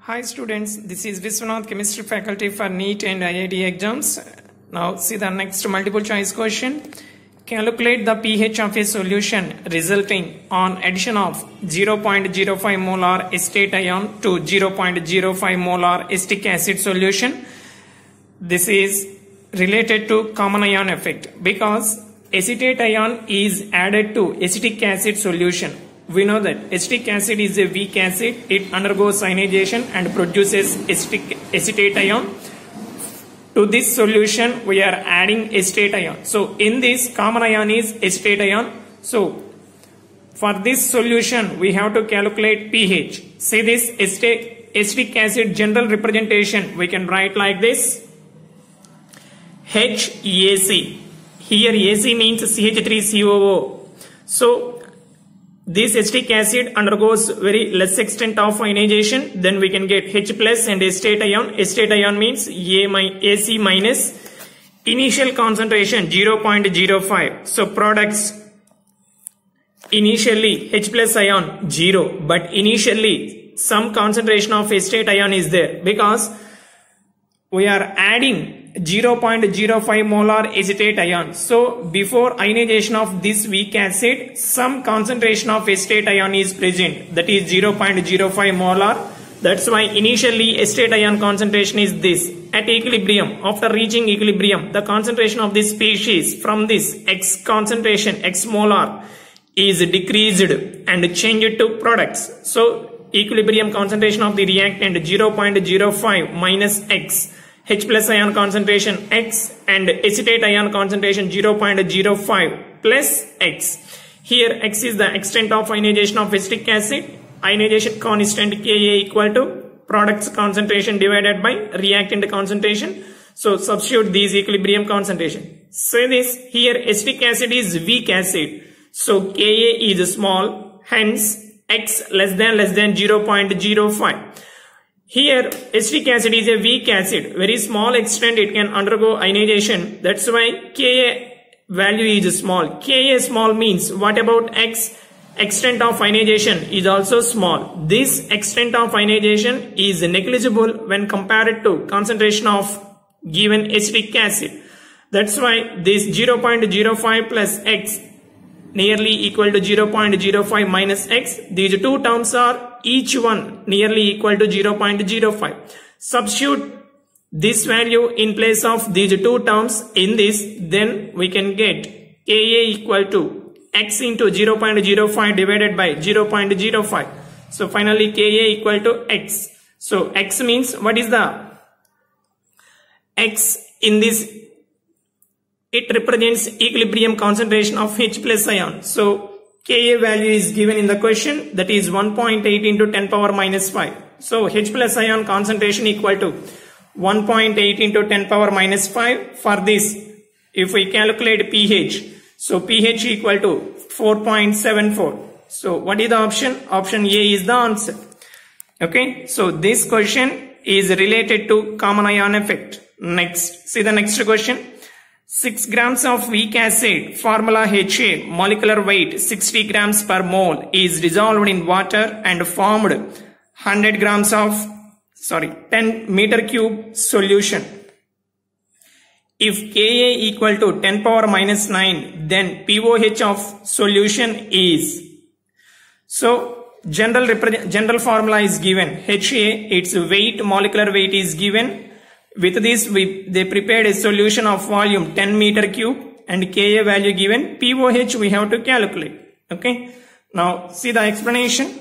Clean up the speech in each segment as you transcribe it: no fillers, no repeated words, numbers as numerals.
Hi students, this is Viswanath, chemistry faculty for NEET and IIT exams. Now see the next multiple choice question. Calculate the pH of a solution resulting on addition of 0.05 molar acetate ion to 0.05 molar acetic acid solution. This is related to common ion effect because acetate ion is added to acetic acid solution. We know that acetic acid is a weak acid. It undergoes ionization and produces acetate ion. To this solution, we are adding acetate ion. So, in this, common ion is acetate ion. So, for this solution, we have to calculate pH. See this acetic acid general representation. We can write like this. HAC. Here, AC means CH3COO. So, this acetic acid undergoes very less extent of ionization. Then we can get H plus and acetate ion. Acetate ion means AC minus. Initial concentration 0.05. So products initially H plus ion 0. But initially some concentration of acetate ion is there because we are adding 0.05 molar acetate ion. So before ionization of this weak acid, some concentration of acetate ion is present. That is 0.05 molar. That's why initially acetate ion concentration is this. At equilibrium, after reaching equilibrium, the concentration of this species from this X concentration, X molar, is decreased and changed to products. So equilibrium concentration of the reactant 0.05 minus X. H plus ion concentration X and acetate ion concentration 0.05 plus X. Here X is the extent of ionization of acetic acid. Ionization constant Ka equal to products concentration divided by reactant concentration. So substitute these equilibrium concentration. Say this, here acetic acid is weak acid. So Ka is small, hence X less than 0.05. Here, acetic acid is a weak acid. Very small extent it can undergo ionization. That's why Ka value is small. Ka small means what about X? Extent of ionization is also small. This extent of ionization is negligible when compared to concentration of given acetic acid. That's why this 0.05 plus X nearly equal to 0.05 minus X. These two terms are each one nearly equal to 0.05. Substitute this value in place of these two terms in this, then we can get Ka equal to X into 0.05 divided by 0.05. So finally Ka equal to X. So X means what is the X in this? It represents equilibrium concentration of H plus ion. So Ka value is given in the question, that is 1.8 into 10 power minus 5. So H plus ion concentration equal to 1.8 into 10 power minus 5. For this, if we calculate pH, so pH equal to 4.74. So what is the option? Option A is the answer. Okay, so this question is related to common ion effect. Next, see the next question. 6 grams of weak acid, formula HA, molecular weight 60 grams per mole is dissolved in water and formed 100 grams of 10 meter cube solution. If Ka equal to 10 power minus 9, then pOH of solution is. So general formula is given. HA, its weight, molecular weight is given. With this, they prepared a solution of volume 10 meter cube and Ka value given. pOH we have to calculate. Okay. Now see the explanation.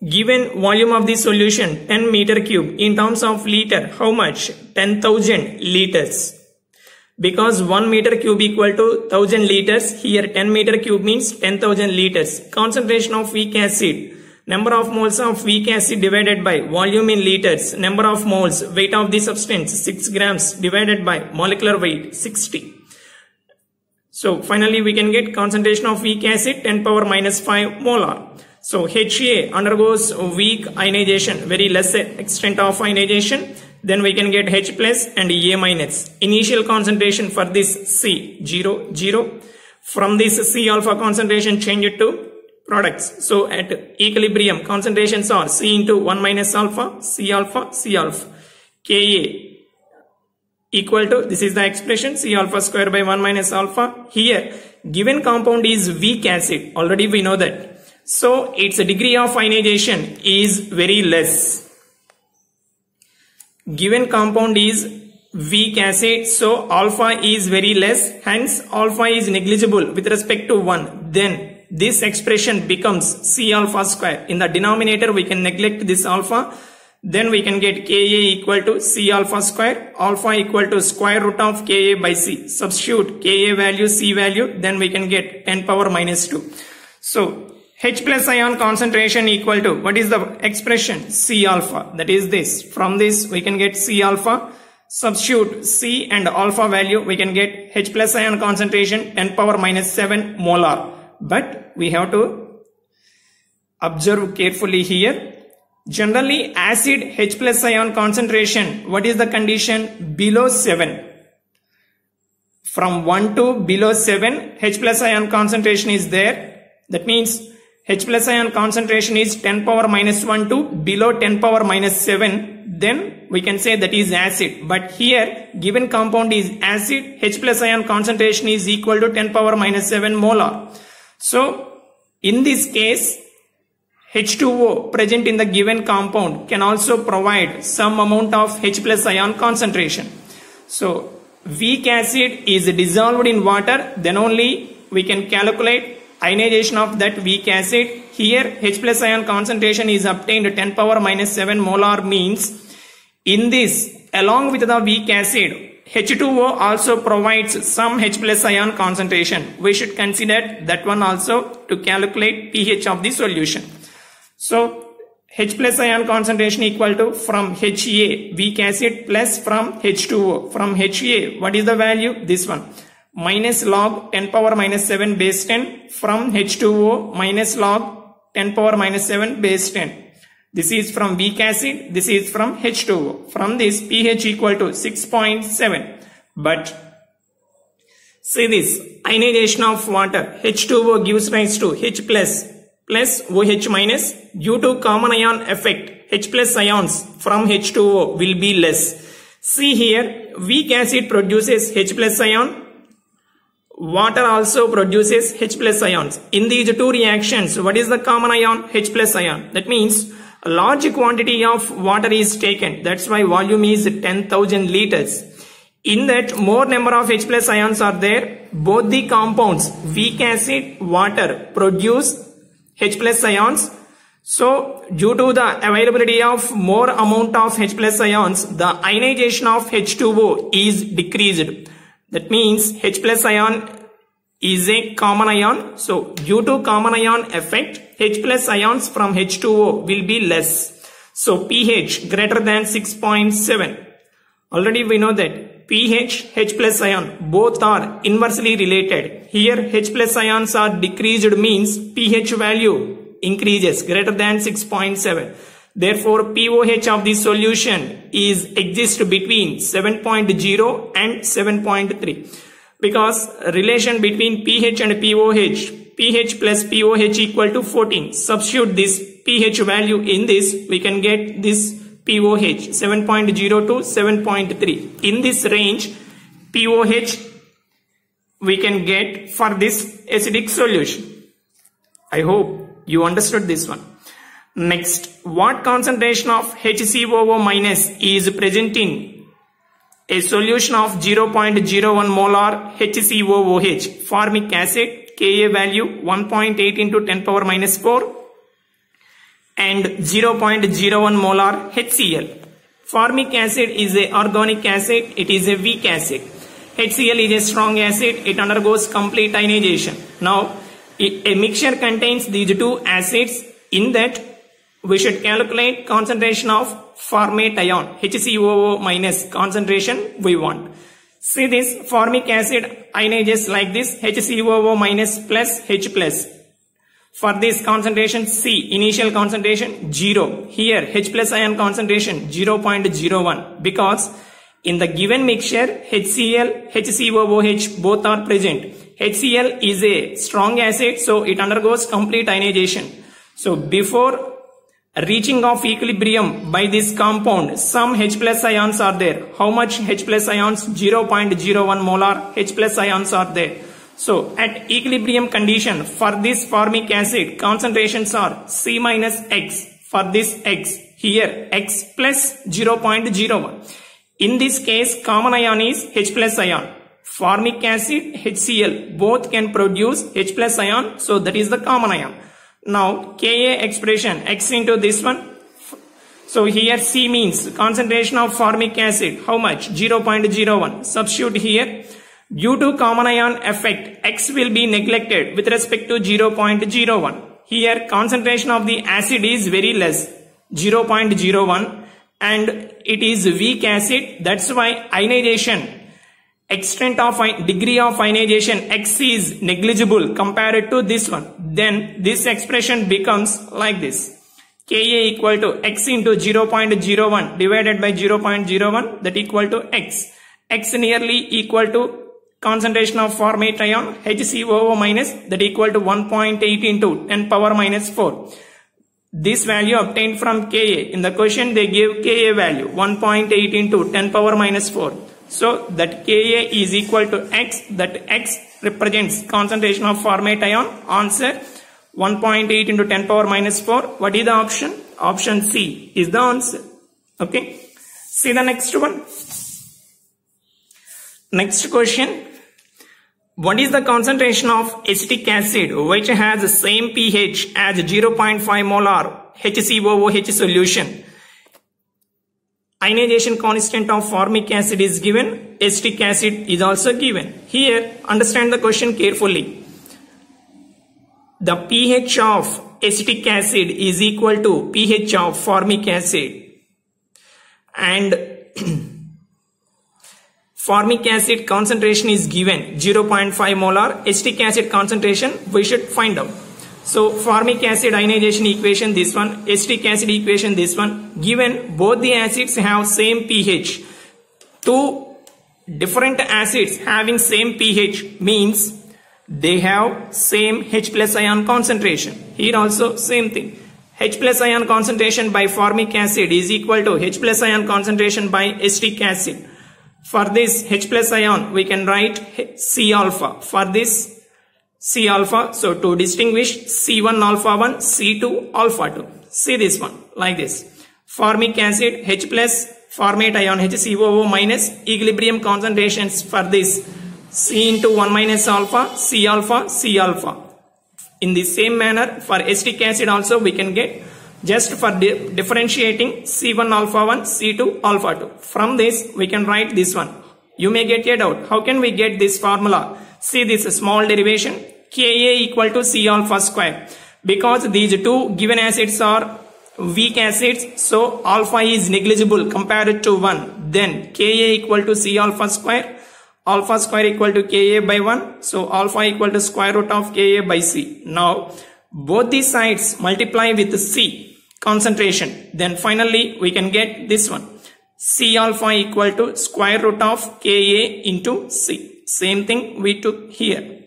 Given volume of the solution 10 meter cube in terms of liter, how much? 10,000 liters. Because 1 meter cube equal to 1000 liters. Here 10 meter cube means 10,000 liters. Concentration of weak acid. Number of moles of weak acid divided by volume in liters. Number of moles, weight of the substance 6 grams divided by molecular weight 60. So finally we can get concentration of weak acid 10 power minus 5 molar. So HA undergoes weak ionization, very less extent of ionization. Then we can get H plus and A minus. Initial concentration for this C 0, 0. From this C alpha concentration change it to products. So at equilibrium, concentrations are C into 1 minus alpha, C alpha, C alpha. Ka equal to, this is the expression, C alpha square by 1 minus alpha. Here, given compound is weak acid. Already we know that. So its degree of ionization is very less. Given compound is weak acid, so alpha is very less, hence alpha is negligible with respect to 1. Then this expression becomes C alpha square. In the denominator we can neglect this alpha. Then we can get Ka equal to C alpha square, alpha equal to square root of Ka by C. Substitute Ka value, C value, then we can get 10 power minus 2. So H plus ion concentration equal to, what is the expression? C alpha, that is this. From this we can get C alpha. Substitute C and alpha value, we can get H plus ion concentration 10 power minus 7 molar. But we have to observe carefully here. Generally acid H plus ion concentration, what is the condition? Below 7. From 1 to below 7, H plus ion concentration is there. That means H plus ion concentration is 10 power minus 1 to below 10 power minus 7. Then we can say that is acid. But here given compound is acid, H plus ion concentration is equal to 10 power minus 7 molar. So in this case, H2O present in the given compound can also provide some amount of H plus ion concentration. So weak acid is dissolved in water, then only we can calculate ionization of that weak acid. Here H plus ion concentration is obtained 10 power minus 7 molar, means in this along with the weak acid H2O also provides some H plus ion concentration. We should consider that one also to calculate pH of the solution. So H plus ion concentration equal to from HA weak acid plus from H2O. From HA, what is the value? This one. Minus log 10 power minus 7 base 10. From H2O minus log 10 power minus 7 base 10. This is from weak acid. This is from H2O. From this pH equal to 6.7. But see this ionization of water. H2O gives rise to H plus OH minus. Due to common ion effect, H plus ions from H2O will be less. See here, weak acid produces H plus ion. Water also produces H plus ions. In these two reactions, what is the common ion? H plus ion. That means a large quantity of water is taken. That's why volume is 10,000 liters. In that, more number of H plus ions are there. Both the compounds, weak acid, water, produce H plus ions. So due to the availability of more amount of H plus ions, the ionization of H2O is decreased. That means H plus ion is a common ion. So due to common ion effect, H plus ions from H2O will be less. So pH greater than 6.7. Already we know that pH, H plus ion both are inversely related. Here H plus ions are decreased, means pH value increases greater than 6.7. Therefore pOH of the solution exists between 7.0 and 7.3. Because relation between pH and pOH, pH plus pOH equal to 14. Substitute this pH value in this, we can get this pOH 7.0 to 7.3. In this range, pOH we can get for this acidic solution. I hope you understood this one. Next, what concentration of HCOO minus is present in a solution of 0.01 molar HCOOH? Formic acid, Ka value 1.8 into 10 power minus 4 and 0.01 molar HCl. Formic acid is a organic acid, it is a weak acid. HCl is a strong acid, it undergoes complete ionization. Now, a mixture contains these two acids. In that, we should calculate concentration of formate ion, HCOO minus concentration we want. See this formic acid ionizes like this, HCOO minus plus H plus. For this concentration C, initial concentration 0. Here H plus ion concentration 0.01, because in the given mixture HCl, HCOOH both are present. HCl is a strong acid, so it undergoes complete ionization. So before reaching of equilibrium by this compound, some H plus ions are there. How much H plus ions? 0.01 molar H plus ions are there. So at equilibrium condition for this formic acid, concentrations are C minus X. For this X, here X plus 0.01. In this case, common ion is H plus ion. Formic acid, HCl, both can produce H plus ion, so that is the common ion. Now Ka expression, X into this one. So here C means concentration of formic acid. How much? 0.01. Substitute here. Due to common ion effect, X will be neglected with respect to 0.01. Here concentration of the acid is very less, 0.01, and it is weak acid. That's why ionization, extent of degree of ionization X is negligible compared to this one. Then this expression becomes like this. Ka equal to X into 0.01 divided by 0.01, that equal to X. X nearly equal to concentration of formate ion HCOO minus, that equal to 1.8 into 10 power minus 4. This value obtained from Ka. In the question they gave Ka value 1.8 into 10 power minus 4. So that Ka is equal to X. That X represents concentration of formate ion. Answer 1.8 into 10 power minus 4. What is the option? Option C is the answer. Okay. See the next one. Next question. What is the concentration of acetic acid which has the same pH as 0.5 molar HCOOH solution? Ionization constant of formic acid is given. Acetic acid is also given. Here, understand the question carefully. The pH of acetic acid is equal to pH of formic acid. And formic acid concentration is given 0.5 molar. Acetic acid concentration we should find out. So formic acid ionization equation this one, acetic acid equation this one. Given both the acids have same pH. Two different acids having same pH means they have same H plus ion concentration. Here also same thing. H plus ion concentration by formic acid is equal to H plus ion concentration by acetic acid. For this H plus ion, we can write C alpha. For this C alpha, so to distinguish C1 alpha 1, C2 alpha 2. See this one like this. Formic acid H plus formate ion HCOO minus, equilibrium concentrations for this C into 1 minus alpha, C alpha, C alpha. In the same manner for acetic acid also we can get. Just for differentiating C1 alpha 1, C2 alpha 2. From this we can write this one. You may get a doubt. How can we get this formula? See this small derivation. Ka equal to C alpha square. Because these two given acids are weak acids, so alpha is negligible compared to 1. Then Ka equal to C alpha square. Alpha square equal to Ka by 1. So alpha equal to square root of Ka by C. Now both these sides multiply with C concentration. Then finally we can get this one. C alpha equal to square root of Ka into C. Same thing we took here.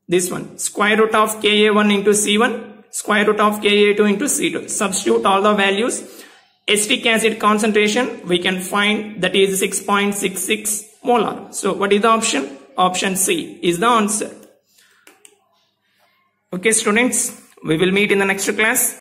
This one. Square root of Ka1 into C1. Square root of Ka2 into C2. Substitute all the values. Acetic acid concentration we can find, that is 6.66 molar. So what is the option? Option C is the answer. Okay students, we will meet in the next class.